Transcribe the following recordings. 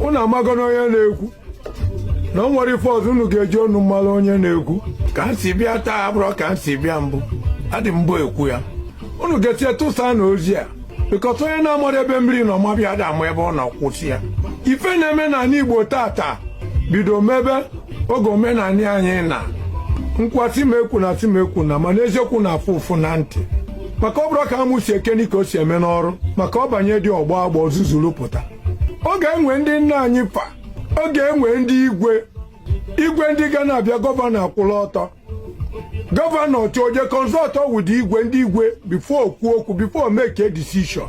unu amago na onye na-ekwu na o nwere ife ọzọ unu ga-eji ọnụ mmalụ onye na-ekwu ka m si bịa taa abụrọ ka m si bịa mbụ adị mbụ ekwu ya unu ga-etie tụsa na ozi a bịkọta onye na-amara ebe mmiri na ọmabịa dị ama ebe ọ na-akwụsị ya ife na-eme n'ala Igbo tata bido mebe oge omenala anyị na nkwa timekwu na mana eziokwu na afụ ụfụ na ntị maka ọ bụrụ ka amụ si ekeni ka o si eme n'ọrụ maka ọ banye dị ọgbọ agba ozuzuru pụta ọ ga-enwe ndị nna anyị fa ọ ga-enwe ndị igwe ndị ga na-abịa gọvanọ akwụla ọtọ gọvanọ choje kọnsọtọ wụdị igwe ndị igwe bifo okwu okwu bifo make a decision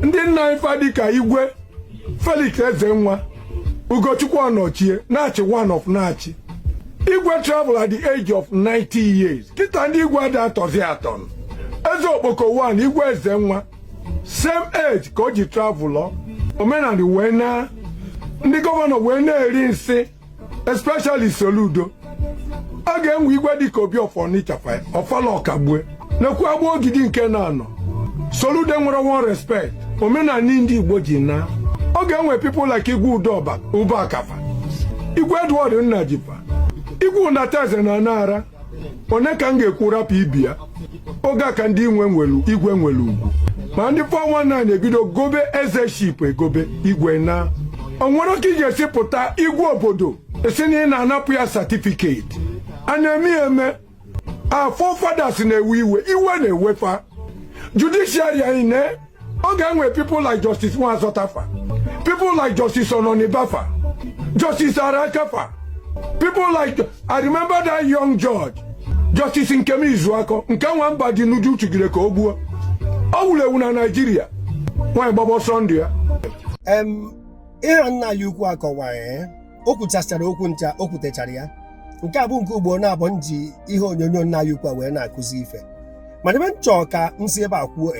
ndị nna anyị fa dịka igwe Felix Ezenwa Ugochukwu Ọnọchie na-achị one of na-achị igwe travel at the age of 90 years kịta ndị igwe adị atọzi atọ eze okpoko 1 igwe Ezenwa same age ka o ji travel omenala wee na ndị gọvanọ wee na-eri nsị especially Soludo ọ ga-enwe igwe dịka Obi Ọfọnịcha Ọfala Ọkagbue na-ekwu agba ogidi nke na-anọ Soludo nwere one respect omenala ndị Igbo ji na ọ ga-enwe people like Igwe Udoba Ubakafa Igwe Edward Nnajifa Igwe Unateze na Nara onye ka m ga-ekwu rapụ ibi ya oge a ka ndị igwe nwere ugwu ma ndị 419 ebido gobe eze ship egobe igwe na o nwere ka ị ga-esi pụta igwe obodo esi na ị na-anapụ ya satifiketi a na-eme eme forefathers na-ewe iwe na-ewefa judiciary anyị na ọ ga-enwe people like Justice Nwazotafa people like Justice Ononibafa Justice Arakafa people like I remember that young judge Justice Nkemi Izuako nke nwamba dị n'uju chigire ka o gbuo ọ wụrụ ewu na Naịjirịa nwanyị gbaba Sunday ya ihe nna ya ukwu akọwa o kwuchachara okwu ncha o kwutechara ya nke a bụ nke ugbo na-abụ nji ihe onyonyo nna ya ukwu wee na-akụzi ife mana ebe m chọọ ka m si ebe a kwuo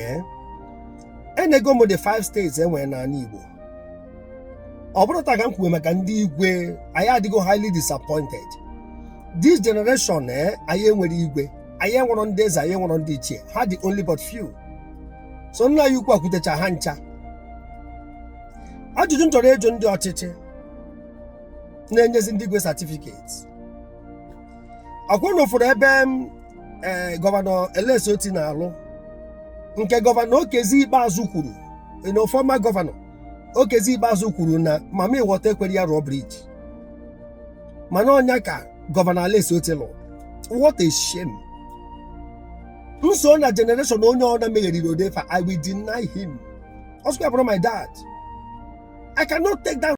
enego m the 5 states enwere n'ala Igbo ọ bụrụ ta ka m kwuwe maka ndị igwe anyị adịgo highly disappointed this generation anyị enwere igwe anyị enwere ndị eze anyị enwere ndị ichie ha dị only but few so nna ya ukwu akwutecha ha ncha ajụjụ m chọrọ ịjụ ndị ọchịchị na-enyezi ndị igwe certificate akwụ na ụfọdụ ebe gọvanọ Elesoti na-alụ nke gọvanọ Okezi Ikpeazụ kwuru na former gọvanọ Okezi Ikpeazụ kwuru na mama ịghọta ekwere ya rụọ briji mana ọnya ka gọvanọ Elesoti lụ what a shame nso na generation onye ọ na megheriri odefa I will deny him also my dad I cannot take that